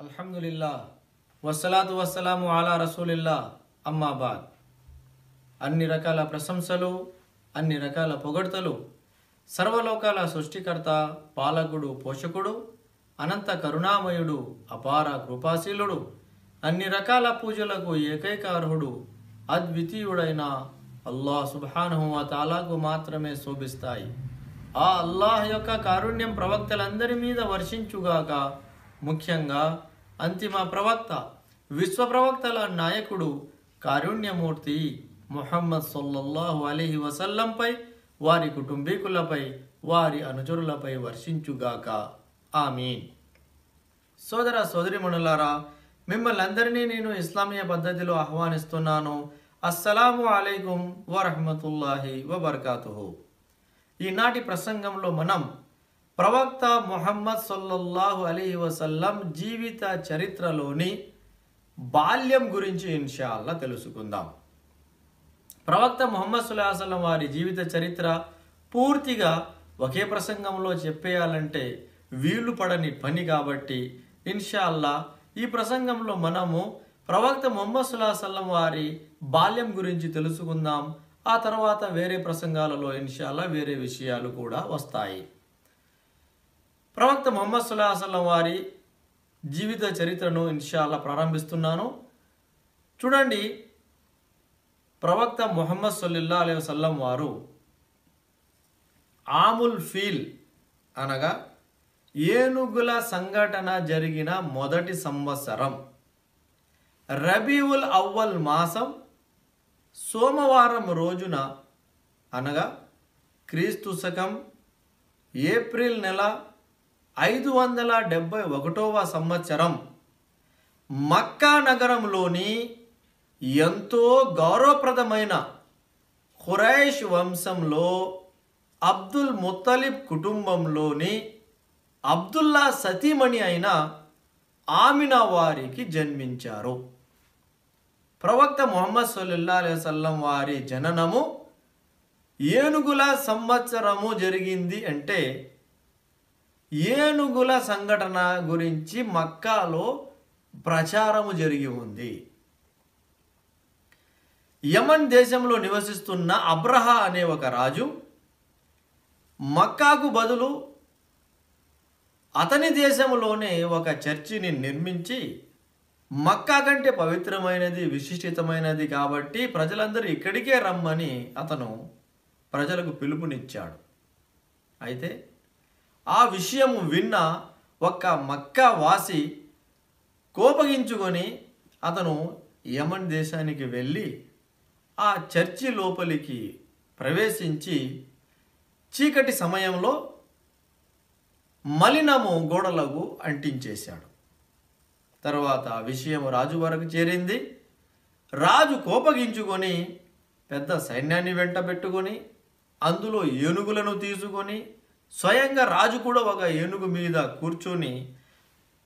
అల్హమ్దులిల్లా వస్సలాతు వస్సలాము అలా రసూలిల్లా అమ్మాబాద్. అన్ని రకాల ప్రశంసలు, అన్ని రకాల పొగడ్తలు సర్వలోకాల సృష్టికర్త, పాలకుడు, పోషకుడు, అనంత కరుణామయుడు, అపార కృపాశీలుడు, అన్ని రకాల పూజలకు ఏకైక అర్హుడు, అద్వితీయుడైన అల్లాహ్ సుబ్హానహు వ తఆలాకు మాత్రమే శోభిస్తాయి. ఆ అల్లాహ్ యొక్క కారుణ్యం ప్రవక్తలందరి మీద వర్షించుగాక. ముఖ్యంగా అంతిమ ప్రవక్త, విశ్వ ప్రవక్తల నాయకుడు, కారుణ్యమూర్తి ముహమ్మద్ సల్లల్లాహు అలైహి వసల్లంపై, వారి కుటుంబీకులపై, వారి అనుచరులపై వర్షించుగాక. ఆమీన్. సోదర సోదరిమణులారా, మిమ్మల్ని అందరినీ నేను ఇస్లామీయ పద్ధతిలో ఆహ్వానిస్తున్నాను. అస్సలాము అలైకుం వరహ్మతుల్లాహి వబర్కాతుహు. ఈనాటి ప్రసంగంలో మనం ప్రవక్త ముహమ్మద్ సల్లల్లాహు అలైహి వసల్లం జీవిత చరిత్రలోని బాల్యం గురించి ఇన్షాల్లా తెలుసుకుందాం. ప్రవక్త ముహమ్మద్ సల్లల్లాహు అలైహి వసల్లం వారి జీవిత చరిత్ర పూర్తిగా ఒకే ప్రసంగంలో చెప్పేయాలంటే వీలు పడని పని కాబట్టి ఇన్షాల్లా ఈ ప్రసంగంలో మనము ప్రవక్త ముహమ్మద్ సల్లల్లాహు అలైహి వసల్లం వారి బాల్యం గురించి తెలుసుకుందాం. ఆ తర్వాత వేరే ప్రసంగాలలో ఇన్షాల్లా వేరే విషయాలు కూడా వస్తాయి. ప్రవక్త ముహమ్మద్ సల్లల్లాహు అలైహి వసల్లం వారి జీవిత చరిత్రను ఇన్షాల్లా ప్రారంభిస్తున్నాను. చూడండి, ప్రవక్త ముహమ్మద్ సల్లల్లాహు అలైహి వసల్లం వారు ఆముల్ ఫీల్ అనగా ఏనుగుల సంఘటన జరిగిన మొదటి సంవత్సరం రబీఉల్ అవ్వల్ మాసం సోమవారం రోజున అనగా క్రీస్తు శకం ఏప్రిల్ నెల 571వ సంవత్సరం మక్కా నగరంలోని ఎంతో గౌరవప్రదమైన ఖురైష్ వంశంలో అబ్దుల్ ముత్తలిబ్ కుటుంబంలోని అబ్దుల్లా సతీమణి అయిన ఆమినా వారికి జన్మించారు. ప్రవక్త ముహమ్మద్ సల్లల్లాహు అలైహి వసల్లం వారి జననము ఏనుగుల సంవత్సరము జరిగింది అంటే ఏనుగుల సంఘటన గురించి మక్కాలో ప్రచారము జరిగి ఉంది. యమన్ దేశంలో నివసిస్తున్న అబ్రహా అనే ఒక రాజు మక్కాకు బదులు అతని దేశంలోనే ఒక చర్చిని నిర్మించి మక్కా కంటే పవిత్రమైనది, విశిష్టమైనది కాబట్టి ప్రజలందరూ ఇక్కడికే రమ్మని అతను ప్రజలకు పిలుపునిచ్చాడు. అయితే ఆ విషయం విన్న ఒక్క మక్కా వాసి కోపగించుకొని అతను యమన్ దేశానికి వెళ్ళి ఆ చర్చి లోపలికి ప్రవేశించి చీకటి సమయంలో మలినము గోడలకు అంటించేశాడు. తర్వాత ఆ విషయం రాజు వరకు చేరింది. రాజు కోపగించుకొని పెద్ద సైన్యాన్ని వెంట పెట్టుకొని అందులో ఏనుగులను తీసుకొని స్వయంగా రాజు కూడా ఒక ఏనుగు మీద కూర్చొని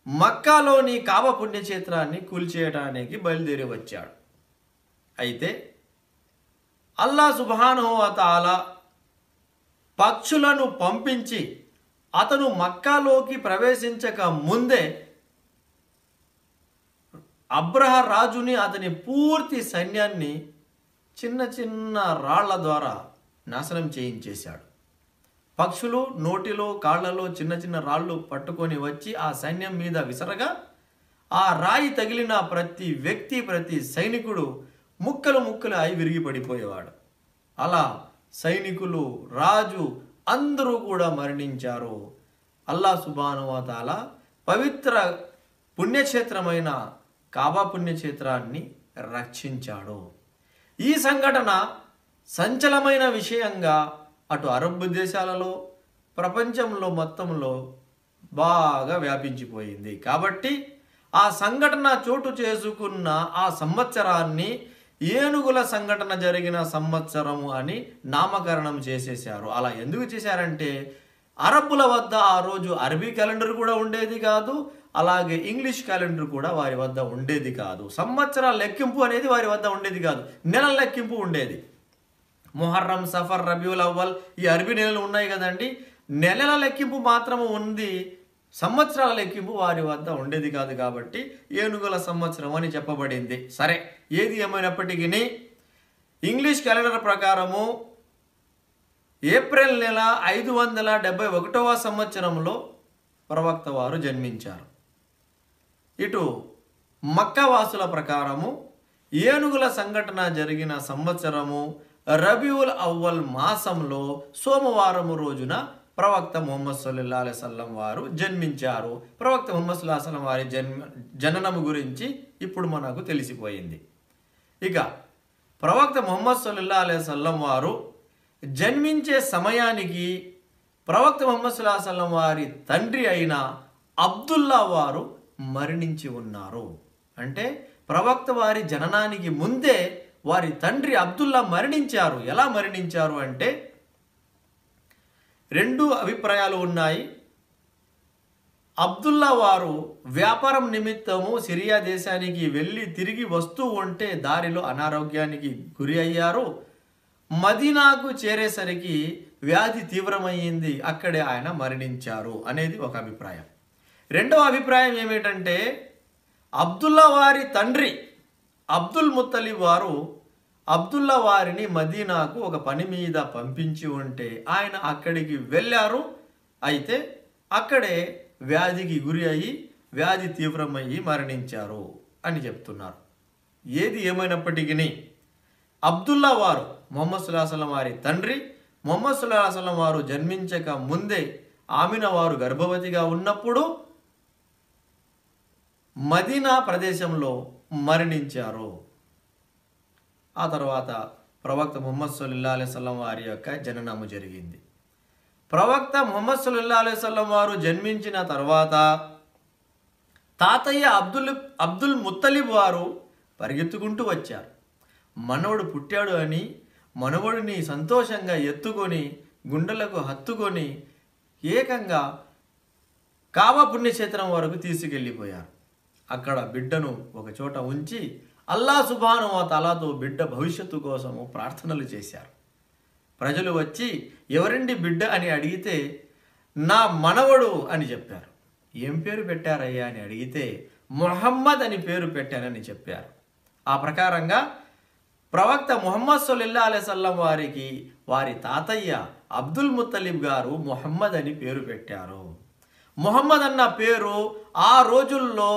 మక్కాలోని కాబా పుణ్యక్షేత్రాన్ని కూల్చేయడానికి బయలుదేరి వచ్చాడు. అయితే అల్లాహ్ సుబ్హానహు వ తఆలా పక్షులను పంపించి అతను మక్కాలోకి ప్రవేశించక ముందే అబ్రహా రాజుని, అతని పూర్తి సైన్యాన్ని చిన్న చిన్న రాళ్ల ద్వారా నాశనం చేయించేశాడు. పక్షులు నోటిలో కాళ్లలో చిన్న చిన్న రాళ్ళు పట్టుకొని వచ్చి ఆ సైన్యం మీద విసరగా ఆ రాయి తగిలిన ప్రతి వ్యక్తి, ప్రతి సైనికుడు ముక్కలు ముక్కలు అయి విరిగి పడిపోయేవాడు. అలా సైనికులు, రాజు అందరూ కూడా మరణించారు. అల్లాహ్ సుబ్హానహు వ తఆలా పవిత్ర పుణ్యక్షేత్రమైన కాబా పుణ్యక్షేత్రాన్ని రక్షించాడు. ఈ సంఘటన సంచలమైన విషయంగా అటు అరబ్ దేశాలలో, ప్రపంచంలో మొత్తంలో బాగా వ్యాపించిపోయింది. కాబట్టి ఆ సంఘటన చోటు చేసుకున్న ఆ సంవత్సరాన్ని ఏనుగుల సంఘటన జరిగిన సంవత్సరము అని నామకరణం చేసేశారు. అలా ఎందుకు చేశారంటే అరబ్బుల వద్ద ఆ రోజు అరబీ క్యాలెండర్ కూడా ఉండేది కాదు, అలాగే ఇంగ్లీష్ క్యాలెండర్ కూడా వారి వద్ద ఉండేది కాదు. సంవత్సరాల లెక్కింపు అనేది వారి వద్ద ఉండేది కాదు, నెలల లెక్కింపు ఉండేది. ముహర్రం, సఫర్, రబీఉల్ అవ్వల్ ఈ అరబీ నెలలు ఉన్నాయి కదండి, నెలల లెక్కింపు మాత్రము ఉంది. సంవత్సరాల లెక్కింపు వారి వద్ద ఉండేది కాదు కాబట్టి ఏనుగుల సంవత్సరం అని చెప్పబడింది. సరే, ఏది ఏమైనప్పటికీ ఇంగ్లీష్ క్యాలెండర్ ప్రకారము ఏప్రిల్ నెల 571వ సంవత్సరంలో ప్రవక్త వారు జన్మించారు. ఇటు మక్కావాసుల ప్రకారము ఏనుగుల సంఘటన జరిగిన సంవత్సరము రబీఉల్ అవ్వల్ మాసంలో సోమవారం రోజున ప్రవక్త ముహమ్మద్ సల్లల్లాహు అలైహి వసల్లం వారు జన్మించారు. ప్రవక్త ముహమ్మద్ సల్లల్లాహు అలైహి వసల్లం వారి జననము గురించి ఇప్పుడు మనకు తెలిసిపోయింది. ఇక ప్రవక్త ముహమ్మద్ సల్లల్లాహు అలైహి వసల్లం వారు జన్మించే సమయానికి ప్రవక్త ముహమ్మద్ సల్లల్లాహు అలైహి వసల్లం వారి తండ్రి అయిన అబ్దుల్లా వారు మరణించి ఉన్నారు. అంటే ప్రవక్త వారి జననానికి ముందే వారి తండ్రి అబ్దుల్లా మరణించారు. ఎలా మరణించారు అంటే రెండు అభిప్రాయాలు ఉన్నాయి. అబ్దుల్లా వారు వ్యాపారం నిమిత్తము సిరియా దేశానికి వెళ్ళి తిరిగి వస్తూ ఉంటే దారిలో అనారోగ్యానికి గురి అయ్యారు. మదీనాకు చేరేసరికి వ్యాధి తీవ్రమయ్యింది, అక్కడే ఆయన మరణించారు అనేది ఒక అభిప్రాయం. రెండవ అభిప్రాయం ఏమిటంటే అబ్దుల్లా వారి తండ్రి అబ్దుల్ ముత్తలిబ్ వారు అబ్దుల్లా వారిని మదీనాకు ఒక పని మీద పంపించి ఉంటే ఆయన అక్కడికి వెళ్ళారు. అయితే అక్కడే వ్యాధికి గురి అయ్యి వ్యాధి తీవ్రమయ్యి మరణించారు అని చెప్తున్నారు. ఏది ఏమైనప్పటికీ అబ్దుల్లా వారు ముహమ్మద్ సల్లల్లాహు అలైహి వసల్లం వారి తండ్రి. ముహమ్మద్ సల్లల్లాహు అలైహి వసల్లం వారు జన్మించక ముందే ఆమినా వారు గర్భవతిగా ఉన్నప్పుడు మదీనా ప్రదేశంలో మరణించారు. ఆ తర్వాత ప్రవక్త ముహమ్మద్ సల్లల్లాహు అలైహి వసల్లం వారి యొక్క జననము జరిగింది. ప్రవక్త ముహమ్మద్ సల్లల్లాహు అలైహి వసల్లం వారు జన్మించిన తర్వాత తాతయ్య అబ్దుల్ ముత్తలిబ్ వారు పరిగెత్తుకుంటూ వచ్చారు. మనవడు పుట్టాడు అని మనవడిని సంతోషంగా ఎత్తుకొని గుండెలకు హత్తుకొని ఏకంగా కాబా పుణ్యక్షేత్రం వరకు తీసుకెళ్ళిపోయారు. అక్కడ బిడ్డను ఒక చోట ఉంచి అల్లా సుబ్హానహు వ తఆలాతో బిడ్డ భవిష్యత్తు కోసము ప్రార్థనలు చేశారు. ప్రజలు వచ్చి ఎవరండి బిడ్డ అని అడిగితే నా మనవడు అని చెప్పారు. ఏం పేరు పెట్టారయ్యా అని అడిగితే ముహమ్మద్ అని పేరు పెట్టానని చెప్పారు. ఆ ప్రకారంగా ప్రవక్త ముహమ్మద్ సల్లల్లాహు అలైహి వసల్లం వారికి వారి తాతయ్య అబ్దుల్ ముత్తలిబ్ గారు ముహమ్మద్ అని పేరు పెట్టారు. ముహమ్మద్ అన్న పేరు ఆ రోజుల్లో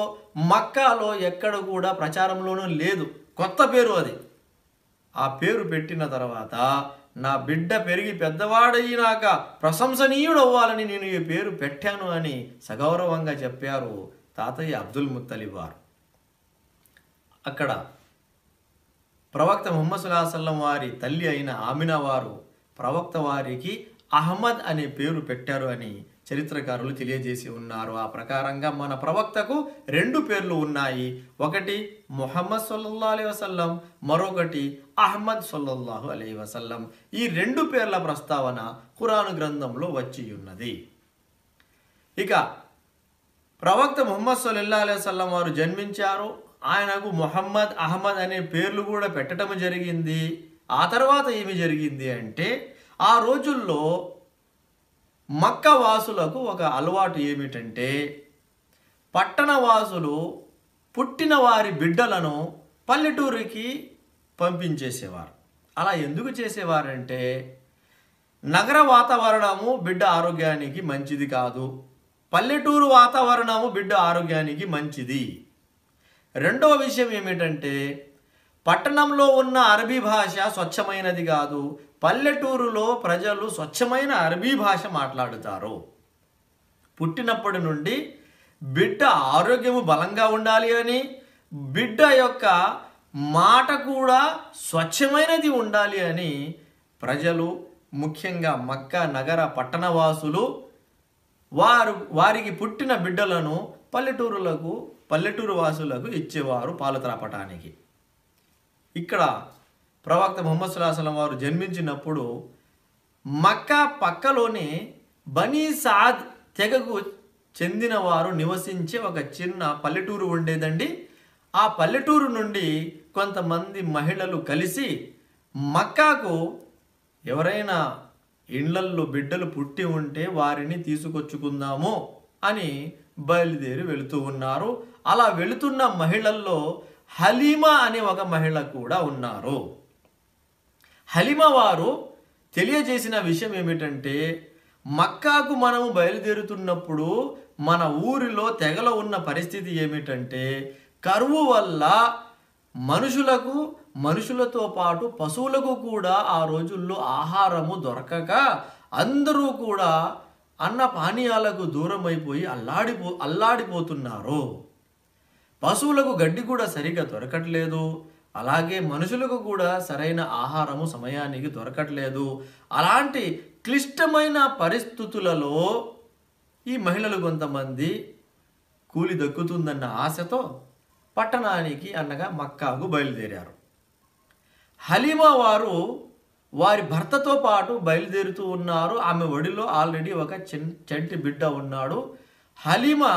మక్కాలో ఎక్కడ కూడా ప్రచారంలోనూ లేదు, కొత్త పేరు అది. ఆ పేరు పెట్టిన తర్వాత నా బిడ్డ పెరిగి పెద్దవాడయినాక ప్రశంసనీయుడు అవ్వాలని నేను ఈ పేరు పెట్టాను అని సగౌరవంగా చెప్పారు తాతయ్య అబ్దుల్ ముత్తలిబ్ వారు. అక్కడ ప్రవక్త ముహమ్మద్ సల్లల్లాహు అలైహి వసల్లం వారి తల్లి అయిన ఆమినా వారు ప్రవక్త వారికి అహ్మద్ అనే పేరు పెట్టారు అని చరిత్రకారులు తెలియజేసి ఉన్నారు. ఆ ప్రకారంగా మన ప్రవక్తకు రెండు పేర్లు ఉన్నాయి. ఒకటి ముహమ్మద్ సల్లల్లాహు అలైహి వసల్లం, మరొకటి అహ్మద్ సల్లల్లాహు అలైహి వసల్లం. ఈ రెండు పేర్ల ప్రస్తావన ఖురాను గ్రంథంలో వచ్చి ఉన్నది. ఇక ప్రవక్త ముహమ్మద్ సల్లల్లాహు అలైహి వసల్లం వారు జన్మించారు. ఆయనకు ముహమ్మద్, అహ్మద్ అనే పేర్లు కూడా పెట్టడం జరిగింది. ఆ తర్వాత ఏమి జరిగింది అంటే ఆ రోజుల్లో మక్కా వాసులకు ఒక అలవాటు ఏమిటంటే పట్టణ వాసులు పుట్టిన వారి బిడ్డలను పల్లెటూరికి పంపించేసేవారు. అలా ఎందుకు చేసేవారంటే నగర వాతావరణము బిడ్డ ఆరోగ్యానికి మంచిది కాదు, పల్లెటూరు వాతావరణము బిడ్డ ఆరోగ్యానికి మంచిది. రెండవ విషయం ఏమిటంటే పట్టణంలో ఉన్న అరబీ భాష స్వచ్ఛమైనది కాదు, పల్లెటూరులో ప్రజలు స్వచ్ఛమైన అరబీ భాష మాట్లాడుతారు. పుట్టినప్పటి నుండి బిడ్డ ఆరోగ్యము బలంగా ఉండాలి అని, బిడ్డ యొక్క మాట కూడా స్వచ్ఛమైనది ఉండాలి అని ప్రజలు, ముఖ్యంగా మక్కా నగర పట్టణవాసులు వారికి పుట్టిన బిడ్డలను పల్లెటూరు వాసులకు ఇచ్చేవారు పాలు త్రాపటానికి. ఇక్కడ ప్రవక్త ముహమ్మద్ సల్లల్లాహు అలైహి వసల్లం వారు జన్మించినప్పుడు మక్కా పక్కలోనే బనీ సాద్ తెగకు చెందిన వారు నివసించే ఒక చిన్న పల్లెటూరు ఉండేదండి. ఆ పల్లెటూరు నుండి కొంతమంది మహిళలు కలిసి మక్కాకు ఎవరైనా ఇండ్లల్లో బిడ్డలు పుట్టి ఉంటే వారిని తీసుకొచ్చుకుందాము అని బయలుదేరి వెళుతూ ఉన్నారు. అలా వెళుతున్న మహిళల్లో హలీమా అనే ఒక మహిళ కూడా ఉన్నారు. హలీమా వారు తెలియజేసిన విషయం ఏమిటంటే, మక్కాకు మనము బయలుదేరుతున్నప్పుడు మన ఊరిలో తెగలో ఉన్న పరిస్థితి ఏమిటంటే, కరువు వల్ల మనుషులతో పాటు పశువులకు కూడా ఆ రోజుల్లో ఆహారము దొరకక అందరూ కూడా అన్న పానీయాలకు దూరం అయిపోయి అల్లాడిపోతున్నారు. పశువులకు గడ్డి కూడా సరిగా దొరకట్లేదు, అలాగే మనుషులకు కూడా సరైన ఆహారము సమయానికి దొరకట్లేదు. అలాంటి క్లిష్టమైన పరిస్థితులలో ఈ మహిళలు కొంతమంది కూలి దక్కుతుందన్న ఆశతో పట్టణానికి అనగా మక్కాకు బయలుదేరారు. హలీమా వారు వారి భర్తతో పాటు బయలుదేరుతూ ఉన్నారు. ఆమె ఒడిలో ఆల్రెడీ ఒక చంటి బిడ్డ ఉన్నాడు. హలీమా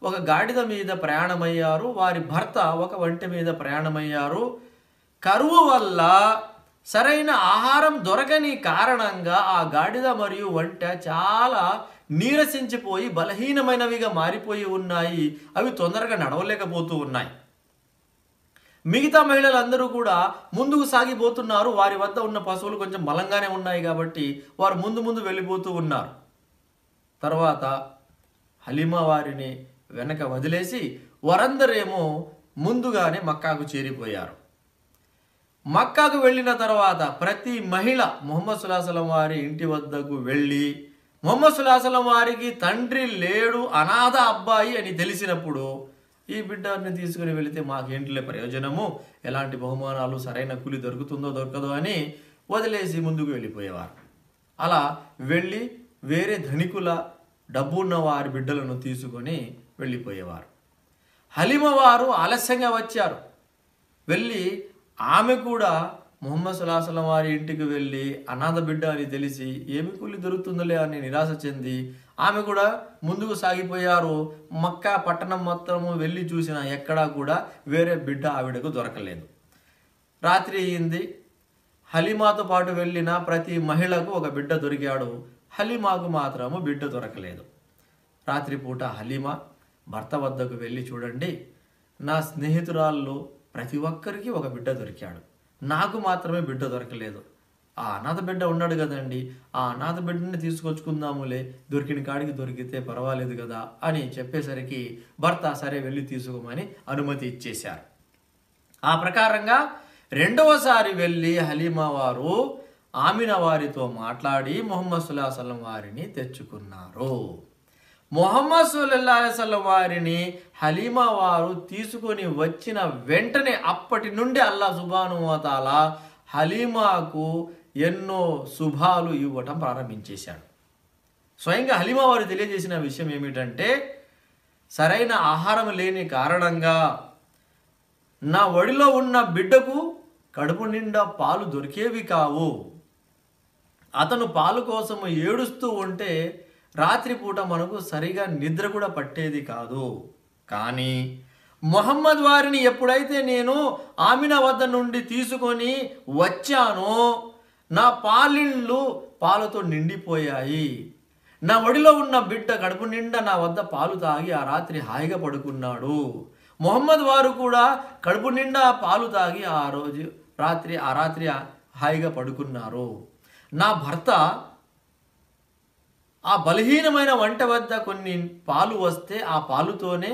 ఒక గాడిద మీద ప్రయాణమయ్యారు, వారి భర్త ఒక ఒంటె మీద ప్రయాణమయ్యారు. కరువు వల్ల సరైన ఆహారం దొరకని కారణంగా ఆ గాడిద మరియు ఒంటె చాలా నీరసించిపోయి బలహీనమైనవిగా మారిపోయి ఉన్నాయి. అవి తొందరగా నడవలేకపోతూ ఉన్నాయి. మిగతా మహిళలందరూ కూడా ముందుకు సాగిపోతున్నారు. వారి వద్ద ఉన్న పశువులు కొంచెం బలంగానే ఉన్నాయి కాబట్టి వారు ముందు వెళ్ళిపోతూ ఉన్నారు. తర్వాత హలీమా వారిని వెనక వదిలేసి వారందరేమో ముందుగానే మక్కాకు చేరిపోయారు. మక్కాకు వెళ్ళిన తర్వాత ప్రతి మహిళ ముహమ్మద్ సల్లల్లాహు అలైహి వసల్లం వారి ఇంటి వద్దకు వెళ్ళి, ముహమ్మద్ సల్లల్లాహు అలైహి వసల్లం వారికి తండ్రి లేడు, అనాథ అబ్బాయి అని తెలిసినప్పుడు ఈ బిడ్డని తీసుకుని వెళితే మాకేంటిలే ప్రయోజనము, ఎలాంటి బహుమానాలు, సరైన కూలి దొరుకుతుందో దొరకదో అని వదిలేసి ముందుకు వెళ్ళిపోయేవారు. అలా వెళ్ళి వేరే ధనికుల డబ్బున్న వారి బిడ్డలను తీసుకొని వెళ్ళిపోయేవారు. హలీమా వారు ఆలస్యంగా వచ్చారు. వెళ్ళి ఆమె కూడా ముహమ్మద్ సల్లల్లాహు అలైహి వసల్లం వారి ఇంటికి వెళ్ళి అనాథ బిడ్డ అని తెలిసి ఏమి కూలి దొరుకుతుందిలే అని నిరాశ చెంది ఆమె కూడా ముందుకు సాగిపోయారు. మక్కా పట్టణం మొత్తము వెళ్ళి చూసినా ఎక్కడా కూడా వేరే బిడ్డ ఆవిడకు దొరకలేదు. రాత్రి అయింది. హలీమాతో పాటు వెళ్ళిన ప్రతి మహిళకు ఒక బిడ్డ దొరికాడు. హలీమాకు మాత్రము బిడ్డ దొరకలేదు. రాత్రిపూట హలీమా భర్త వద్దకు వెళ్ళి, చూడండి, నా స్నేహితురాల్లో ప్రతి ఒక్కరికి ఒక బిడ్డ దొరికాడు, నాకు మాత్రమే బిడ్డ దొరకలేదు. ఆ అనాథ బిడ్డ ఉన్నాడు కదండి, ఆ అనాథ బిడ్డని తీసుకొచ్చుకుందాములే, దొరికిన కాడికి దొరికితే పర్వాలేదు కదా అని చెప్పేసరికి భర్త సరే వెళ్ళి తీసుకోమని అనుమతి ఇచ్చేశారు. ఆ ప్రకారంగా రెండవసారి వెళ్ళి హలీమా వారు ఆమినా వారితో మాట్లాడి ముహమ్మద్ సల్లల్లాహు అలైహి వసల్లం వారిని తెచ్చుకున్నారు. ముహమ్మద్ సల్లల్లాహు అలైహి వసల్లం వారిని హలీమా వారు తీసుకొని వచ్చిన వెంటనే అప్పటి నుండి అల్లాహ్ సుబ్హానహు వ తఆలా హలీమాకు ఎన్నో శుభాలు ఇవ్వటం ప్రారంభించేశాడు. స్వయంగా హలీమా వారు తెలియజేసిన విషయం ఏమిటంటే, సరైన ఆహారం లేని కారణంగా నా ఒడిలో ఉన్న బిడ్డకు కడుపు నిండా పాలు దొరికేవి కావు. అతను పాలు కోసం ఏడుస్తూ ఉంటే రాత్రిపూట మనకు సరిగా నిద్ర కూడా పట్టేది కాదు. కానీ ముహమ్మద్ వారిని ఎప్పుడైతే నేను ఆమినా వద్ద నుండి తీసుకొని వచ్చానో నా పాలిళ్ళు పాలతో నిండిపోయాయి. నా ఒడిలో ఉన్న బిడ్డ కడుపు నిండా నా వద్ద పాలు తాగి ఆ రాత్రి హాయిగా పడుకున్నాడు. ముహమ్మద్ వారు కూడా కడుపు నిండా పాలు తాగి ఆ రాత్రి హాయిగా పడుకున్నారు. నా భర్త ఆ బలహీనమైన వంట వద్ద కొన్ని పాలు వస్తే ఆ పాలుతోనే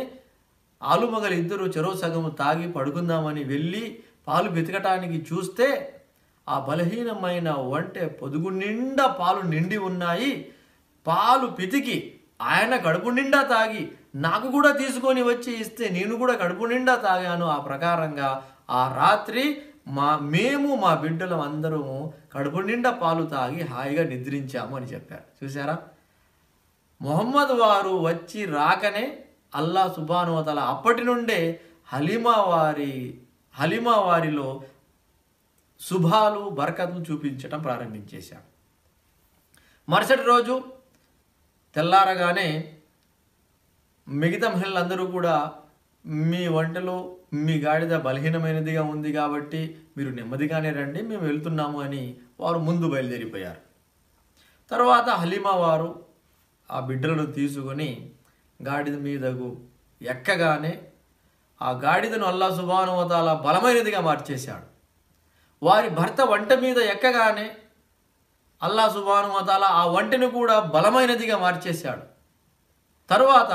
ఆలుమగలు ఇద్దరు చెరో సగము తాగి పడుకుందామని వెళ్ళి పాలు వెతకటానికి చూస్తే ఆ బలహీనమైన వంటె పొదుగు నిండా పాలు నిండి ఉన్నాయి. పాలు పితికి ఆయన కడుపు నిండా తాగి నాకు కూడా తీసుకొని వచ్చి ఇస్తే నేను కూడా కడుపు నిండా తాగాను. ఆ ప్రకారంగా ఆ రాత్రి మేము మా బిడ్డలం అందరము కడుపు నిండా పాలు తాగి హాయిగా నిద్రించాము అని చెప్పారు. చూసారా, ముహమ్మద్ వారు వచ్చి రాకనే అల్లాహ్ సుబ్హానహు వ తఆలా అప్పటి నుండే హలీమా వారిలో శుభాలు బరకతులు చూపించటం ప్రారంభించేశాడు. మరుసటి రోజు తెల్లారగానే మిగతా మహిళలందరూ కూడా మీ వంటలో మీ గాడిద బలహీనమైనదిగా ఉంది కాబట్టి మీరు నెమ్మదిగానే రండి, మేము వెళ్తున్నాము అని వారు ముందు బయలుదేరిపోయారు. తర్వాత హలీమా వారు ఆ బిడ్డలను తీసుకొని గాడిద మీదకు ఎక్కగానే ఆ గాడిదను అల్లా సుబ్హానహు వ తఆలా బలమైనదిగా మార్చేశాడు. వారి భర్త వంట మీద ఎక్కగానే అల్లా సుబ్హానహు వ తఆలా ఆ వంటను కూడా బలమైనదిగా మార్చేశాడు. తరువాత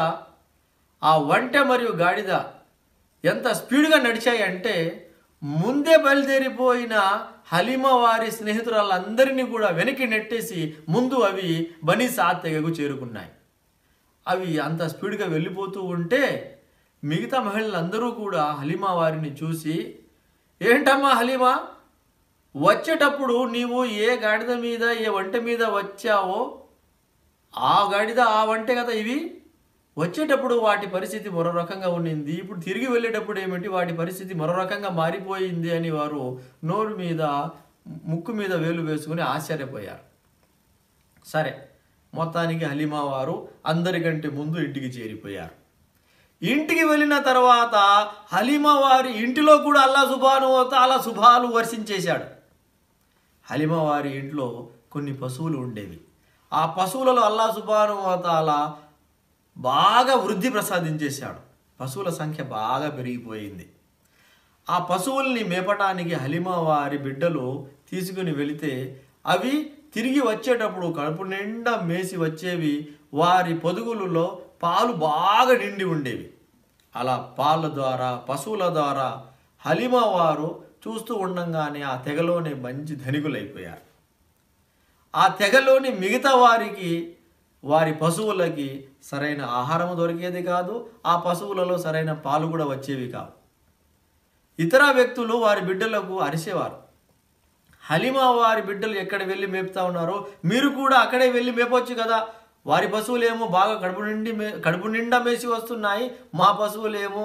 ఆ వంట మరియు గాడిద ఎంత స్పీడ్గా నడిచాయి అంటే ముందే బయలుదేరిపోయిన హలీమా వారి స్నేహితురాళ్ళందరినీ కూడా వెనక్కి నెట్టేసి ముందు అవి బనీ సాద్ తెగకు చేరుకున్నాయి. అవి అంత స్పీడ్గా వెళ్ళిపోతూ ఉంటే మిగతా మహిళలందరూ కూడా హలీమా వారిని చూసి, ఏంటమ్మా హలీమా, వచ్చేటప్పుడు నీవు ఏ గాడిద మీద ఏ వంట మీద వచ్చావో ఆ గాడిద ఆ వంటే కదా ఇవి, వచ్చేటప్పుడు వాటి పరిస్థితి మరో రకంగా ఉండింది, ఇప్పుడు తిరిగి వెళ్ళేటప్పుడు ఏమిటి వాటి పరిస్థితి మరో రకంగా మారిపోయింది అని వారు నోరు మీద ముక్కు మీద వేలు వేసుకుని ఆశ్చర్యపోయారు. సరే, మొత్తానికి హలీమా వారు అందరికంటే ముందు ఇంటికి చేరిపోయారు. ఇంటికి వెళ్ళిన తర్వాత హలీమా వారి ఇంటిలో కూడా అల్లా సుబ్హానహు వ తఆలా శుభాలు వర్షించేశాడు. హలీమా వారి ఇంట్లో కొన్ని పశువులు ఉండేవి. ఆ పశువులలో అల్లా సుబ్హానహు వ తఆలా బాగా వృద్ధి ప్రసాదించేశాడు. పశువుల సంఖ్య బాగా పెరిగిపోయింది. ఆ పశువుల్ని మేపటానికి హలీమా వారి బిడ్డలు తీసుకుని వెళితే అవి తిరిగి వచ్చేటప్పుడు కడుపు నిండా మేసి వచ్చేవి. వారి పొదుగులలో పాలు బాగా నిండి ఉండేవి. అలా పాల ద్వారా పశువుల ద్వారా హలీమా వారు చూస్తూ ఉండంగానే ఆ తెగలోనే మంచి ధనికులైపోయారు. ఆ తెగలోని మిగతా వారికి వారి పశువులకి సరైన ఆహారం దొరికేది కాదు, ఆ పశువులలో సరైన పాలు కూడా వచ్చేవి కావు. ఇతర వ్యక్తులు వారి బిడ్డలకు అరిసేవారు, హలీమా వారి బిడ్డలు ఎక్కడ వెళ్ళి మేపుతా ఉన్నారో మీరు కూడా అక్కడే వెళ్ళి మేపొచ్చు కదా, వారి పశువులేమో బాగా కడుపు నిండా మేసి వస్తున్నాయి, మా పశువులేమో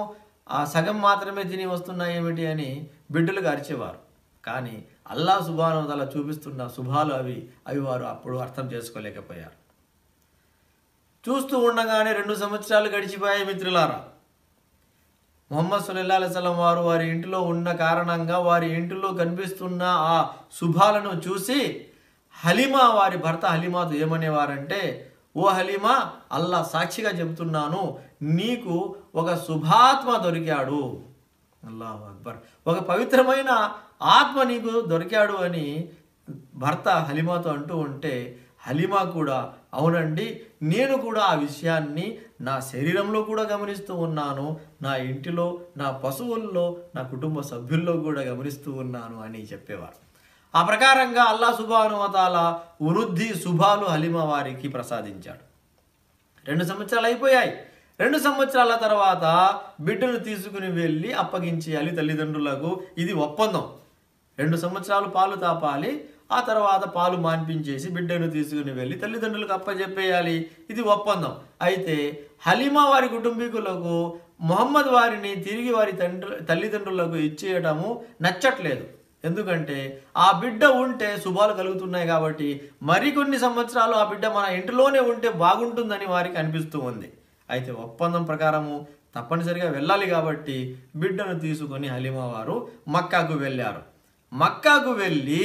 సగం మాత్రమే తిని వస్తున్నాయి ఏమిటి అని బిడ్డలకు అరిచేవారు. కానీ అల్లా సుబ్హానహు వ తఆలా చూపిస్తున్న శుభాలు అవి వారు అప్పుడు అర్థం చేసుకోలేకపోయారు. చూస్తూ ఉండగానే 2 సంవత్సరాలు గడిచిపోయాయి మిత్రులారా. ముహమ్మద్ సల్లల్లాహు అలైహి వసల్లం వారు వారి ఇంటిలో ఉన్న కారణంగా వారి ఇంటిలో కనిపిస్తున్న ఆ శుభాలను చూసి హలీమా వారి భర్త హలీమాతో ఏమనేవారంటే, ఓ హలీమా, అల్లా సాక్షిగా చెబుతున్నాను, నీకు ఒక శుభాత్మ దొరికాడు, అల్లాహు అక్బర్, ఒక పవిత్రమైన ఆత్మ నీకు దొరికాడు అని భర్త హలీమాతో అంటూ ఉంటే హలీమా కూడా అవునండి, నేను కూడా ఆ విషయాన్ని నా శరీరంలో కూడా గమనిస్తూ ఉన్నాను, నా ఇంటిలో, నా పశువుల్లో, నా కుటుంబ సభ్యుల్లో కూడా గమనిస్తూ ఉన్నాను అని చెప్పేవారు. ఆ ప్రకారంగా అల్లా సుబ్హానహు వ తఆలా వృద్ధి శుభాలు హలీమా వారికి ప్రసాదించాడు. 2 సంవత్సరాలు అయిపోయాయి. 2 సంవత్సరాల తర్వాత బిడ్డను తీసుకుని వెళ్ళి అప్పగించేయాలి తల్లిదండ్రులకు. ఇది ఒప్పందం. 2 సంవత్సరాలు పాలు తాపాలి, ఆ తర్వాత పాలు మాన్పించేసి బిడ్డను తీసుకుని వెళ్ళి తల్లిదండ్రులకు అప్పచెప్పేయాలి. ఇది ఒప్పందం. అయితే హలీమా వారి కుటుంబీకులకు ముహమ్మద్ వారిని తిరిగి వారి తల్లిదండ్రులకు ఇచ్చేయటము నచ్చట్లేదు. ఎందుకంటే ఆ బిడ్డ ఉంటే శుభాలు కలుగుతున్నాయి కాబట్టి మరికొన్ని సంవత్సరాలు ఆ బిడ్డ మన ఇంటిలోనే ఉంటే బాగుంటుందని వారికి అనిపిస్తూ ఉంది. అయితే ఒప్పందం ప్రకారము తప్పనిసరిగా వెళ్ళాలి కాబట్టి బిడ్డను తీసుకొని హలీమా వారు మక్కాకు వెళ్ళారు. మక్కాకు వెళ్ళి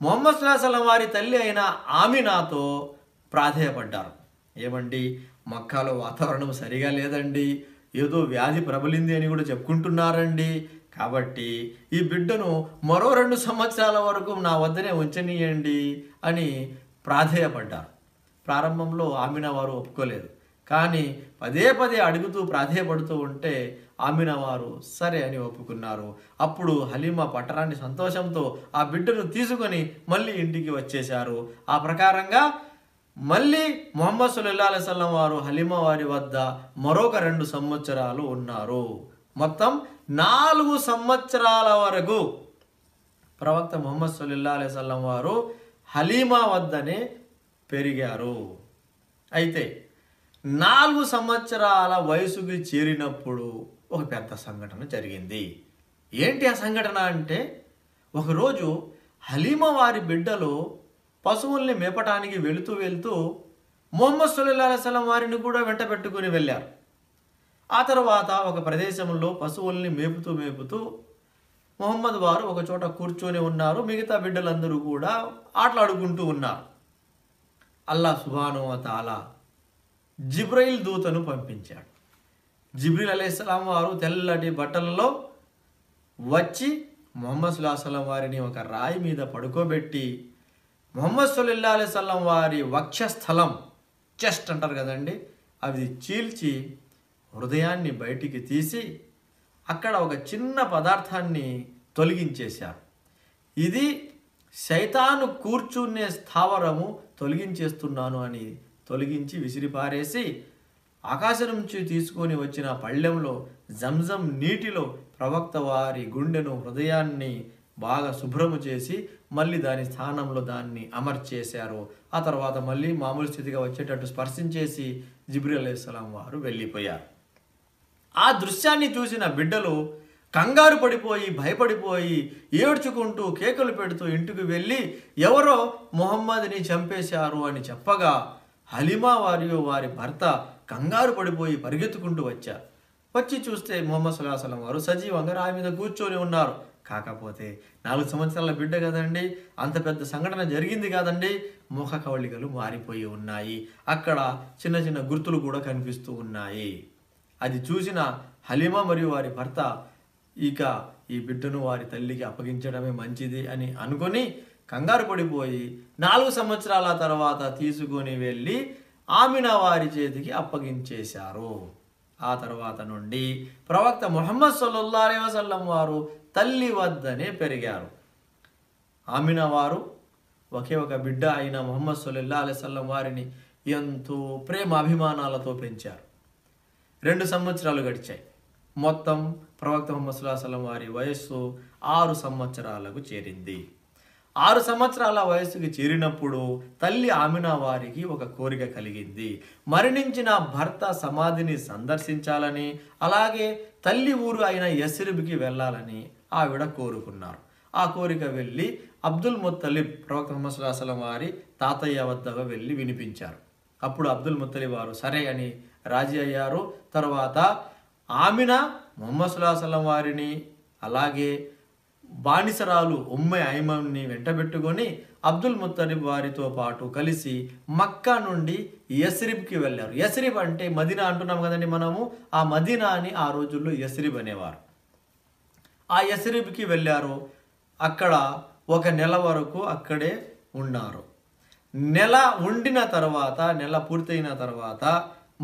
ముహమ్మద్ సల్లల్లాహు అలైహి వసల్లం వారి తల్లి అయిన ఆమినాతో ప్రాధేయపడ్డారు. ఏమండి, మక్కాలో వాతావరణం సరిగా లేదండి, ఏదో వ్యాధి ప్రబలింది అని కూడా చెప్పుకుంటున్నారండి, కాబట్టి ఈ బిడ్డను మరో 2 సంవత్సరాల వరకు నా వద్దనే ఉంచనీయండి అని ప్రాధేయపడ్డారు. ప్రారంభంలో ఆమినా వారు ఒప్పుకోలేదు. కానీ పదే పదే అడుగుతూ ప్రాధేయపడుతూ ఉంటే ఆమినా వారు సరే అని ఒప్పుకున్నారు. అప్పుడు హలీమా పట్టరాని సంతోషంతో ఆ బిడ్డను తీసుకొని మళ్ళీ ఇంటికి వచ్చేశారు. ఆ ప్రకారంగా మళ్ళీ ముహమ్మద్ సల్లల్లాహు అలైహి వసల్లం వారు హలీమా వారి వద్ద మరొక 2 సంవత్సరాలు ఉన్నారు. మొత్తం 4 సంవత్సరాల వరకు ప్రవక్త ముహమ్మద్ సల్లల్లాహు అలైహి వసల్లం వారు హలీమా వద్దనే పెరిగారు. అయితే 4 సంవత్సరాల వయసుకి చేరినప్పుడు ఒక పెద్ద సంఘటన జరిగింది. ఏంటి ఆ సంఘటన అంటే, ఒకరోజు హలీమా వారి బిడ్డలు పశువుల్ని మేపటానికి వెళుతూ ముహమ్మద్ సల్లల్లాహు అలైహి వసల్లం వారిని కూడా వెంట పెట్టుకుని వెళ్ళారు. ఆ తర్వాత ఒక ప్రదేశంలో పశువుల్ని మేపుతూ ముహమ్మద్ వారు ఒక చోట కూర్చొని ఉన్నారు. మిగతా బిడ్డలందరూ కూడా ఆటలాడుకుంటూ ఉన్నారు. అల్లాహ్ సుబ్హానహు వ తఆలా జిబ్రైల్ దూతను పంపించాడు. జిబ్రీల్ అలైహిస్సలాం వారు తెల్లటి బట్టలలో వచ్చి ముహమ్మద్ సల్లల్లాహు అలైహి వసల్లం వారిని ఒక రాయి మీద పడుకోబెట్టి ముహమ్మద్ సల్లల్లాహు అలైహి వసల్లం వారి వక్షస్థలం, చెస్ట్ అంటారు కదండి, అది చీల్చి హృదయాన్ని బయటికి తీసి అక్కడ ఒక చిన్న పదార్థాన్ని తొలగించేశారు. ఇది శైతాను కూర్చునే స్థావరము తొలగించేస్తున్నాను అని తొలగించి విసిరిపారేసి ఆకాశం నుంచి తీసుకొని వచ్చిన పళ్ళెంలో జంజం నీటిలో ప్రవక్త వారి గుండెను, హృదయాన్ని బాగా శుభ్రము చేసి మళ్ళీ దాని స్థానంలో దాన్ని అమర్చేశారు. ఆ తర్వాత మళ్ళీ మామూలు స్థితిగా వచ్చేటట్టు స్పర్శించేసి జిబ్రీల్ అలైహిస్సలాం వారు వెళ్ళిపోయారు. ఆ దృశ్యాన్ని చూసిన బిడ్డలు కంగారు పడిపోయి భయపడిపోయి ఏడ్చుకుంటూ కేకలు పెడుతూ ఇంటికి వెళ్ళి ఎవరో ముహమ్మద్ని చంపేశారు అని చెప్పగా హలీమా వారి భర్త కంగారు పడిపోయి పరిగెత్తుకుంటూ వచ్చారు. వచ్చి చూస్తే ముహమ్మద్ సల్లల్లాహు అలైహి వసల్లం వారు సజీవంగా రాయి మీద కూర్చొని ఉన్నారు. కాకపోతే 4 సంవత్సరాల బిడ్డ కదండి, అంత పెద్ద సంఘటన జరిగింది కాదండి, ముఖ కవళికలు మారిపోయి ఉన్నాయి. అక్కడ చిన్న చిన్న గుర్తులు కూడా కనిపిస్తూ ఉన్నాయి. అది చూసిన హలీమా మరియు వారి భర్త ఇక ఈ బిడ్డను వారి తల్లికి అప్పగించడమే మంచిది అని అనుకొని కంగారు పడిపోయి 4 సంవత్సరాల తర్వాత తీసుకొని వెళ్ళి ఆమినా వారి చేతికి అప్పగించేశారు. ఆ తర్వాత నుండి ప్రవక్త ముహమ్మద్ సల్లల్లాహు అలైహి వసల్లం వారు తల్లి వద్దనే పెరిగారు. ఆమినా వారు ఒకే ఒక బిడ్డ అయిన ముహమ్మద్ సల్లల్లాహు అలైహి వసల్లం వారిని ఎంతో ప్రేమ అభిమానాలతో పెంచారు. 2 సంవత్సరాలు గడిచాయి. మొత్తం ప్రవక్త ముహమ్మద్ సల్లల్లాహు అలైహి వసల్లం వారి వయస్సు 6 సంవత్సరాలకు చేరింది. 6 సంవత్సరాల వయసుకి చేరినప్పుడు తల్లి ఆమినా వారికి ఒక కోరిక కలిగింది. మరణించిన భర్త సమాధిని సందర్శించాలని, అలాగే తల్లి ఊరు అయిన యస్రిబ్కి వెళ్ళాలని ఆవిడ కోరుకున్నారు. ఆ కోరిక వెళ్ళి అబ్దుల్ ముత్తలిబ్ ప్రవక్త ముహమ్మద్ సల్లల్లాహు అలైహి వసల్లం వారి తాతయ్య వద్దకు వెళ్ళి వినిపించారు. అప్పుడు అబ్దుల్ ముత్తలిబ్ వారు సరే అని రాజీ అయ్యారు. తర్వాత ఆమినా ముహమ్మద్ సల్లల్లాహు అలైహి వసల్లం వారిని అలాగే బానిసరాలు ఉమ్మే ఐమన్ని వెంటబెట్టుకొని అబ్దుల్ ముత్తలిబ్ వారితో పాటు కలిసి మక్కా నుండి యస్రిబ్కి వెళ్ళారు. యస్రిబ్ అంటే మదీనా అంటున్నాం కదండి మనము, ఆ మదీనాని ఆ రోజుల్లో యస్రిబ్ అనేవారు. ఆ యస్రిబ్కి వెళ్ళారు. అక్కడ 1 నెల వరకు అక్కడే ఉన్నారు. నెల ఉండిన తర్వాత, నెల పూర్తయిన తర్వాత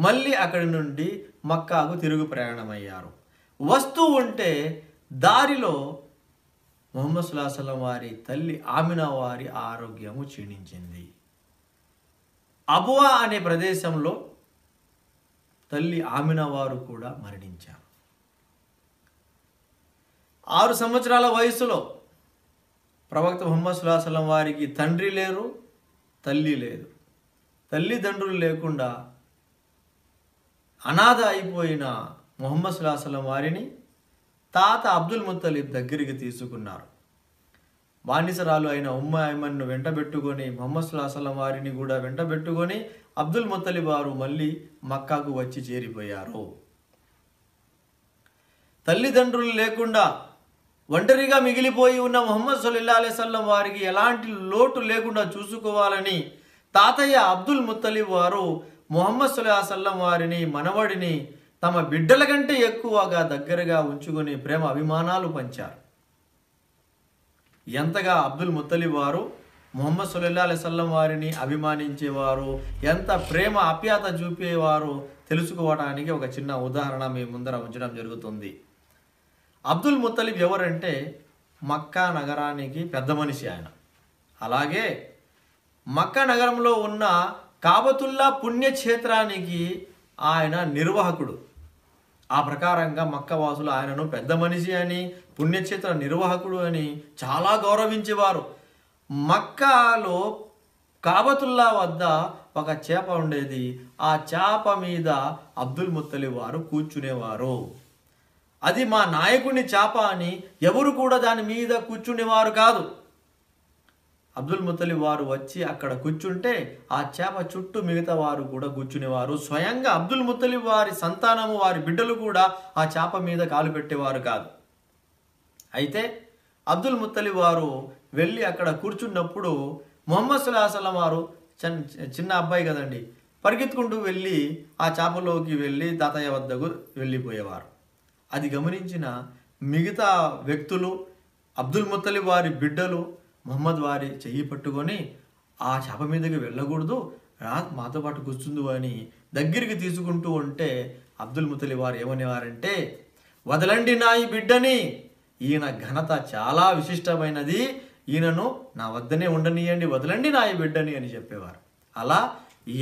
మళ్ళీ అక్కడి నుండి మక్కాకు తిరుగు ప్రయాణమయ్యారు. వస్తూ ఉంటే దారిలో ముహమ్మద్ సల్లల్లాహు అలైహి వసల్లం వారి తల్లి ఆమినా వారి ఆరోగ్యము క్షీణించింది. అబువా అనే ప్రదేశంలో తల్లి ఆమినా వారు కూడా మరణించారు. 6 సంవత్సరాల వయసులో ప్రవక్త ముహమ్మద్ సల్లల్లాహు అలైహి వసల్లం వారికి తండ్రి లేరు, తల్లి లేదు. తల్లిదండ్రులు లేకుండా అనాథ అయిపోయిన ముహమ్మద్ సల్లల్లాహు అలైహి వసల్లం వారిని తాత అబ్దుల్ ముత్తలిబ్ దగ్గరికి తీసుకున్నారు. బానిసరాలు అయిన ఉమ్మే ఐమన్ను వెంటబెట్టుకొని ముహమ్మద్ సల్లల్లాహు అలైహి వసల్లం వారిని కూడా వెంటబెట్టుకొని అబ్దుల్ ముత్తలిబ్ వారు మళ్ళీ మక్కాకు వచ్చి చేరిపోయారు. తల్లిదండ్రులు లేకుండా ఒంటరిగా మిగిలిపోయి ఉన్న ముహమ్మద్ సల్లల్లాహు అలైహి వసల్లం వారికి ఎలాంటి లోటు లేకుండా చూసుకోవాలని తాతయ్య అబ్దుల్ ముత్తలిబ్ వారు ముహమ్మద్ సల్లల్లాహు అలైహి వసల్లం వారిని, మనవడిని తమ బిడ్డల కంటే ఎక్కువగా దగ్గరగా ఉంచుకొని ప్రేమ అభిమానాలు పంచారు. ఎంతగా అబ్దుల్ ముత్తలిబ్ వారు ముహమ్మద్ సల్లల్లాహు అలైహి వసల్లం వారిని అభిమానించేవారు, ఎంత ప్రేమ ఆప్యాయత చూపేవారు తెలుసుకోవడానికి ఒక చిన్న ఉదాహరణ మీ ముందర ఉంచడం జరుగుతుంది. అబ్దుల్ ముత్తలిబ్ ఎవరంటే మక్కా నగరానికి పెద్ద మనిషి ఆయన. అలాగే మక్కా నగరంలో ఉన్న కాబతుల్లా పుణ్యక్షేత్రానికి ఆయన నిర్వాహకుడు. ఆ ప్రకారంగా మక్కా వాసులు ఆయనను పెద్ద మనిషి అని, పుణ్యక్షేత్ర నిర్వాహకుడు అని చాలా గౌరవించేవారు. మక్కాలో కాబతుల్లా వద్ద ఒక చేప ఉండేది. ఆ చేప మీద అబ్దుల్ ముత్తలిబ్ వారు కూర్చునేవారు. అది మా నాయకుని చేప అని ఎవరు కూడా దాని మీద కూర్చునేవారు కాదు. అబ్దుల్ ముత్తలిబ్ వారు వచ్చి అక్కడ కూర్చుంటే ఆ చేప చుట్టూ మిగతా వారు కూడా కూర్చునేవారు. స్వయంగా అబ్దుల్ ముత్తలిబ్ వారి సంతానము, వారి బిడ్డలు కూడా ఆ చేప మీద కాలు పెట్టేవారు కాదు. అయితే అబ్దుల్ ముత్తలిబ్ వారు వెళ్ళి అక్కడ కూర్చున్నప్పుడు ముహమ్మద్ సల్లల్లాహు అలైహి వసల్లం వారు చిన్న అబ్బాయి కదండి, పరిగెత్తుకుంటూ వెళ్ళి ఆ చేపలోకి వెళ్ళి తాతయ్య వద్దకు వెళ్ళిపోయేవారు. అది గమనించిన మిగతా వ్యక్తులు, అబ్దుల్ ముత్తలిబ్ వారి బిడ్డలు మొహమ్మద్ వారి చెయ్యి పట్టుకొని ఆ చేప మీదకి వెళ్ళకూడదు, రా మాతో పాటు కూర్చుందు అని దగ్గరికి తీసుకుంటూ ఉంటే అబ్దుల్ ముత్తలిబ్ వారు ఏమనేవారంటే, వదలండి నా ఈ బిడ్డని, ఈయన ఘనత చాలా విశిష్టమైనది, ఈయనను నా వద్దనే ఉండనియండి, వదలండి నా ఈ బిడ్డని అని చెప్పేవారు. అలా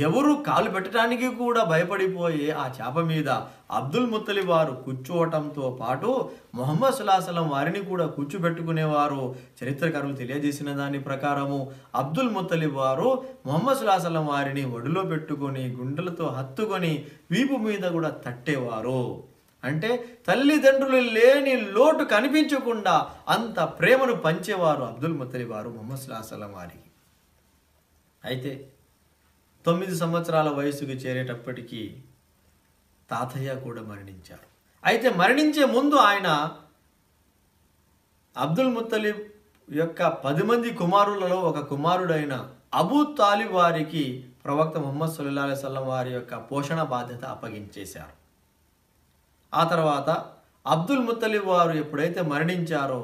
ఎవరు కాలు పెట్టడానికి కూడా భయపడిపోయే ఆ చేప మీద అబ్దుల్ ముత్తలిబ్ వారు కూర్చోవటంతో పాటు మొహమ్మద్ సల్లల్లాహు అలైహి వసల్లం వారిని కూడా కూర్చోబెట్టుకునేవారు. చరిత్రకారులు తెలియజేసిన దాని ప్రకారము అబ్దుల్ ముత్తలిబ్ వారు మొహమ్మద్ సల్లల్లాహు అలైహి వసల్లం వారిని ఒడిలో పెట్టుకొని గుండెలతో హత్తుకొని వీపు మీద కూడా తట్టేవారు. అంటే తల్లిదండ్రులు లేని లోటు కనిపించకుండా అంత ప్రేమను పంచేవారు అబ్దుల్ ముత్తలిబ్ వారు మొహమ్మద్ సల్లల్లాహు అలైహి వసల్లం వారికి. అయితే 9 సంవత్సరాల వయసుకు చేరేటప్పటికీ తాతయ్య కూడా మరణించారు. అయితే మరణించే ముందు ఆయన అబ్దుల్ ముత్తలిబ్ యొక్క 10 మంది కుమారులలో ఒక కుమారుడైన అబూ తాలిబ్ వారికి ప్రవక్త ముహమ్మద్ సల్లల్లాహు అలైహి వసల్లం వారి యొక్క పోషణ బాధ్యత అప్పగించేశారు. ఆ తర్వాత అబ్దుల్ ముత్తలిబ్ వారు ఎప్పుడైతే మరణించారో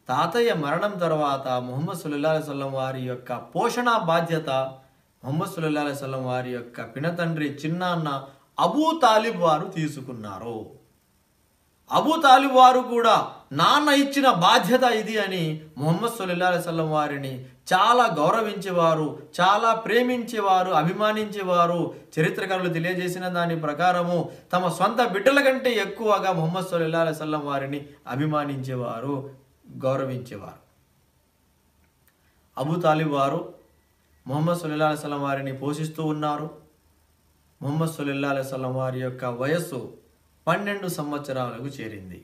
తాతయ్య మరణం తర్వాత ముహమ్మద్ సల్లల్లాహు అలైహి వసల్లం వారి యొక్క పోషణ బాధ్యత ముహమ్మద్ సల్లల్లాహు అలైహి వసల్లం వారి యొక్క పినతండ్రి చిన్నాన్న అబూ తాలిబ్ వారు తీసుకున్నారు. అబూ తాలిబ్ వారు కూడా నాన్న ఇచ్చిన బాధ్యత ఇది అని ముహమ్మద్ సల్లల్లాహు అలైహి వసల్లం వారిని చాలా గౌరవించేవారు, చాలా ప్రేమించేవారు, అభిమానించేవారు. చరిత్రకారులు తెలియజేసిన దాని ప్రకారము తమ సొంత బిడ్డల కంటే ఎక్కువగా ముహమ్మద్ సల్లల్లాహు అలైహి వసల్లం వారిని అభిమానించేవారు, గౌరవించేవారు. అబూ తాలిబ్ వారు ముహమ్మద్ సల్లల్లాహు అలైహి వసల్లం వారిని పోషిస్తూ ఉన్నారు. ముహమ్మద్ సల్లల్లాహు అలైహి వసల్లం వారి యొక్క వయస్సు 12 సంవత్సరాలకు చేరింది.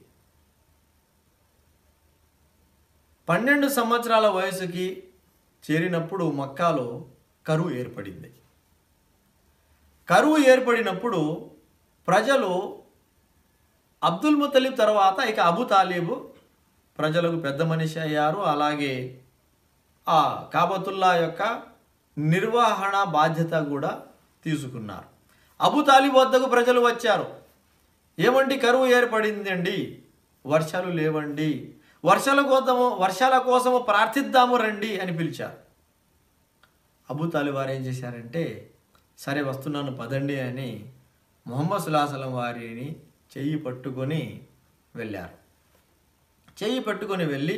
12 సంవత్సరాల వయసుకి చేరినప్పుడు మక్కాలో కరువు ఏర్పడింది. కరువు ఏర్పడినప్పుడు ప్రజలు అబ్దుల్ ముత్తలిబ్ తర్వాత ఇక అబూ తాలిబ్ ప్రజలకు పెద్ద మనిషి అయ్యారు. అలాగే ఆ కాబతుల్లా యొక్క నిర్వహణ బాధ్యత కూడా తీసుకున్నారు. అబూ తాలిబ్ వద్దకు ప్రజలు వచ్చారు. ఏమండి, కరువు ఏర్పడింది అండి, వర్షాలు లేవండి, వర్షాల కోసము ప్రార్థిద్దాము రండి అని పిలిచారు. అబూ తాలిబ్ వారు ఏం చేశారంటే, సరే వస్తున్నాను పదండి అని ముహమ్మద్ సల్లల్లాహు అలైహి వసల్లం వారిని చెయ్యి పట్టుకొని వెళ్ళారు. చెయ్యి పట్టుకొని వెళ్ళి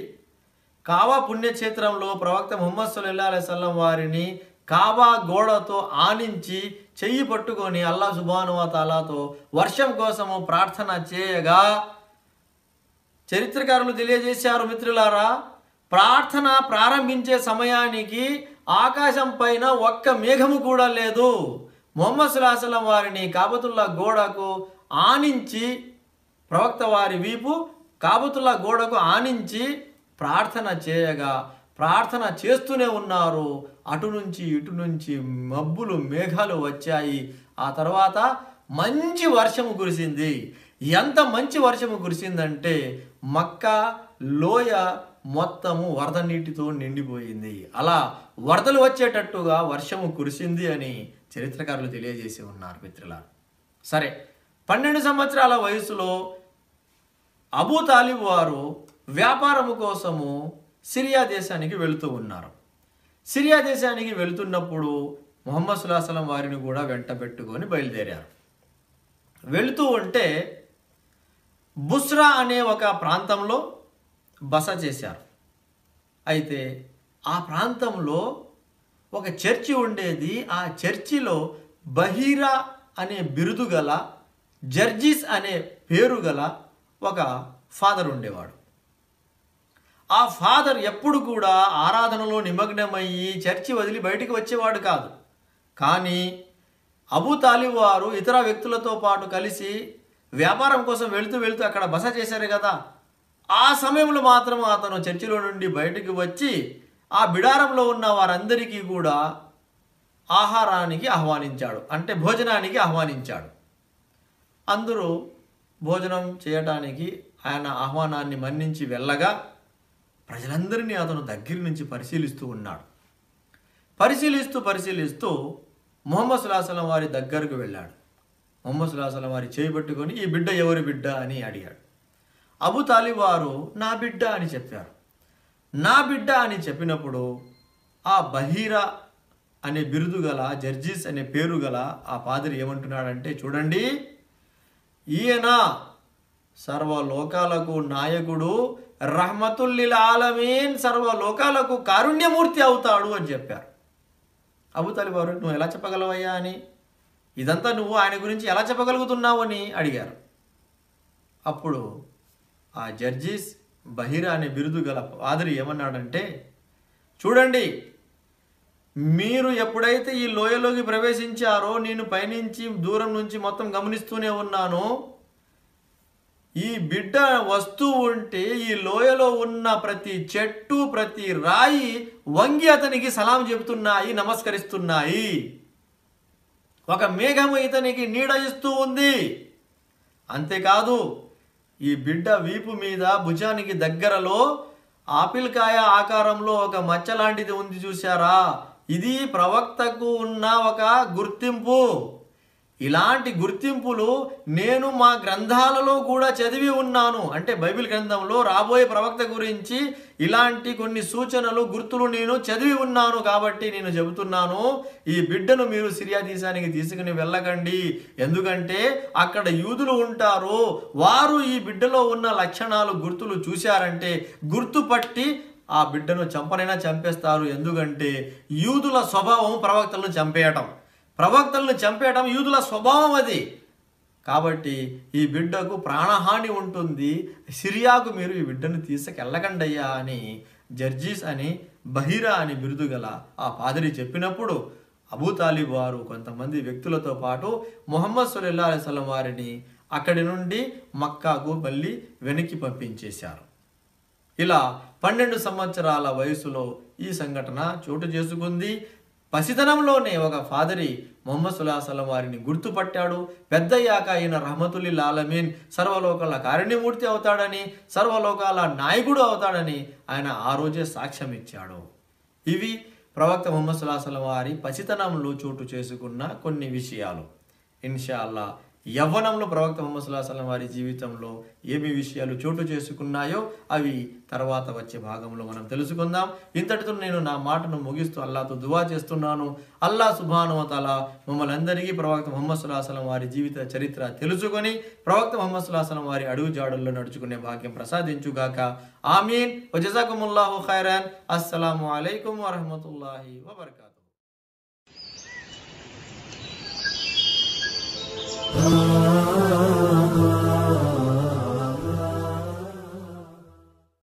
కాబా పుణ్యక్షేత్రంలో ప్రవక్త ముహమ్మద్ సల్లల్లాహు అలైహి వసల్లం వారిని కాబా గోడతో ఆనించి చెయ్యి పట్టుకొని అల్లాహ్ సుబ్హానహు వ తఆలాతో వర్షం కోసము ప్రార్థన చేయగా చరిత్రకారులు తెలియజేశారు, మిత్రులారా, ప్రార్థన ప్రారంభించే సమయానికి ఆకాశం పైన ఒక్క మేఘము కూడా లేదు. ముహమ్మద్ సల్లల్లాహు అలైహి వసల్లం వారిని కాబతుల్లా గోడకు ఆనించి ప్రవక్త వారి వీపు కాబతుల్లా గోడకు ఆనించి ప్రార్థన చేయగా ప్రార్థన చేస్తూనే ఉన్నారు. అటు నుంచి ఇటు నుంచి మబ్బులు మేఘాలు వచ్చాయి. ఆ తర్వాత మంచి వర్షము కురిసింది. ఎంత మంచి వర్షము కురిసిందంటే మక్కా లోయ మొత్తము వరద నీటితో నిండిపోయింది. అలా వరదలు వచ్చేటట్టుగా వర్షము కురిసింది అని చరిత్రకారులు తెలియజేసి ఉన్నారు. మిత్రులారా, సరే 12 సంవత్సరాల వయసులో అబూ తాలిబ్ వారు వ్యాపారము కోసము సిరియా దేశానికి వెళుతూ ఉన్నారు. సిరియా దేశానికి వెళుతున్నప్పుడు ముహమ్మద్ సల్లల్లాహు అలైహి వసల్లం వారిని కూడా వెంట పెట్టుకొని బయలుదేరారు. వెళుతూ ఉంటే బుస్రా అనే ఒక ప్రాంతంలో బస చేశారు. అయితే ఆ ప్రాంతంలో ఒక చర్చి ఉండేది. ఆ చర్చిలో బహీరా అనే బిరుదు గల, జర్జిస్ అనే పేరు గల ఒక ఫాదర్ ఉండేవాడు. ఆ ఫాదర్ ఎప్పుడు కూడా ఆరాధనలో నిమగ్నమయ్యి చర్చి వదిలి బయటికి వచ్చేవాడు కాదు. కానీ అబూ తాలిబ్ వారు ఇతర వ్యక్తులతో పాటు కలిసి వ్యాపారం కోసం వెళుతూ అక్కడ బస చేశారు కదా, ఆ సమయంలో మాత్రం అతను చర్చిలో నుండి బయటికి వచ్చి ఆ బిడారంలో ఉన్న వారందరికీ కూడా ఆహారానికి ఆహ్వానించాడు, అంటే భోజనానికి ఆహ్వానించాడు. అందరూ భోజనం చేయటానికి ఆయన ఆహ్వానాన్ని మన్నించి వెళ్ళగా ప్రజలందరినీ అతను దగ్గర నుంచి పరిశీలిస్తూ ఉన్నాడు. పరిశీలిస్తూ ముహమ్మద్ సల్లల్లాహు అలైహి వసల్లం వారి దగ్గరకు వెళ్ళాడు. ముహమ్మద్ సల్లల్లాహు అలైహి వసల్లం వారి చేయి పట్టుకొని ఈ బిడ్డ ఎవరి బిడ్డ అని అడిగాడు. అబూ తాలిబ్ వారు నా బిడ్డ అని చెప్పారు. నా బిడ్డ అని చెప్పినప్పుడు ఆ బహీరా అనే బిరుదు గల, జర్జీస్ అనే పేరు గల ఆ పాదిరి ఏమంటున్నాడంటే, చూడండి, ఈయన సర్వలోకాలకు నాయకుడు, రహ్మతుల్లిల్ ఆలమీన్, సర్వలోకాలకు కారుణ్యమూర్తి అవుతాడు అని చెప్పారు. అబూ తాలిబ్ వారు నువ్వు ఎలా చెప్పగలవయ్యా అని, ఇదంతా నువ్వు ఆయన గురించి ఎలా చెప్పగలుగుతున్నావు అని అడిగారు. అప్పుడు ఆ జర్జీస్ బహీరా అనే బిరుదు గల పాదిరి ఏమన్నాడంటే, చూడండి, మీరు ఎప్పుడైతే ఈ లోయలోకి ప్రవేశించారో నేను పైనుంచి దూరం నుంచి మొత్తం గమనిస్తూనే ఉన్నాను. ఈ బిడ్డ వస్తూ ఉంటే ఈ లోయలో ఉన్న ప్రతి చెట్టు, ప్రతి రాయి వంగి అతనికి సలాం చెబుతున్నాయి, నమస్కరిస్తున్నాయి. ఒక మేఘము ఇతనికి నీడ ఇస్తూ ఉంది. అంతేకాదు, ఈ బిడ్డ వీపు మీద భుజానికి దగ్గరలో ఆపిల్ కాయ ఆకారంలో ఒక మచ్చ లాంటిది ఉంది, చూశారా? ఇది ప్రవక్తకు ఉన్న ఒక గుర్తింపు. ఇలాంటి గుర్తింపులు నేను మా గ్రంథాలలో కూడా చదివి ఉన్నాను. అంటే బైబిల్ గ్రంథంలో రాబోయే ప్రవక్త గురించి ఇలాంటి కొన్ని సూచనలు, గుర్తులు నేను చదివి ఉన్నాను. కాబట్టి నేను చెబుతున్నాను, ఈ బిడ్డను మీరు సిరియా దేశానికి తీసుకుని వెళ్ళకండి. ఎందుకంటే అక్కడ యూదులు ఉంటారు. వారు ఈ బిడ్డలో ఉన్న లక్షణాలు, గుర్తులు చూశారంటే గుర్తుపట్టి ఆ బిడ్డను చంపనైనా చంపేస్తారు. ఎందుకంటే యూదుల స్వభావం ప్రవక్తలను చంపేయటం, ప్రవక్తలను చంపేయటం యూదుల స్వభావం అది. కాబట్టి ఈ బిడ్డకు ప్రాణహాని ఉంటుంది. సిరియాకు మీరు ఈ బిడ్డను తీసుకెళ్ళకండి అయ్యా అని జర్జీస్ అని బహీరా అని బిరుదు గల ఆ పాదిరి చెప్పినప్పుడు అబూ తాలిబ్ వారు కొంతమంది వ్యక్తులతో పాటు ముహమ్మద్ సల్లల్లాహు అలైహి వసల్లం వారిని అక్కడి నుండి మక్కాకు మళ్ళీ వెనక్కి పంపించేశారు. ఇలా 12 సంవత్సరాల వయసులో ఈ సంఘటన చోటు చేసుకుంది. పసితనంలోనే ఒక ఫాదరి ముహమ్మద్ సల్లల్లాహు అలైహి వసల్లం వారిని గుర్తుపట్టాడు. పెద్దయ్యాక ఈయన రహ్మతుల్లిల్ ఆలమీన్, సర్వలోకాల కారుణ్యమూర్తి అవుతాడని, సర్వలోకాల నాయకుడు అవుతాడని ఆయన ఆ రోజే సాక్ష్యం ఇచ్చాడు. ఇవి ప్రవక్త ముహమ్మద్ సల్లల్లాహు అలైహి వసల్లం వారి పసితనంలో చోటు చేసుకున్న కొన్ని విషయాలు. ఇన్షా అల్లా యవ్వనంలో ప్రవక్త ముహమ్మద్ సల్లల్లాహు అలైహి వసల్లం వారి జీవితంలో ఏమి విషయాలు చోటు చేసుకున్నాయో అవి తర్వాత వచ్చే భాగంలో మనం తెలుసుకుందాం. ఇంతటితో నేను నా మాటను ముగిస్తూ అల్లాహ్తో దువా చేస్తున్నాను. అల్లాహ్ సుబ్హానహు వ తఆలా మమ్మల్ని అందరికీ ప్రవక్త ముహమ్మద్ సల్లల్లాహు అలైహి వసల్లం వారి జీవిత చరిత్ర తెలుసుకొని ప్రవక్త ముహమ్మద్ సల్లల్లాహు అలైహి వసల్లం వారి అడుగుజాడల్లో నడుచుకునే భాగ్యం ప్రసాదించుగాక. ఆమీన్. వ జజాకుముల్లాహు ఖైరాన్. అస్సలాము అలైకుం వ రహ్మతుల్లాహి వ బరకాతుహు.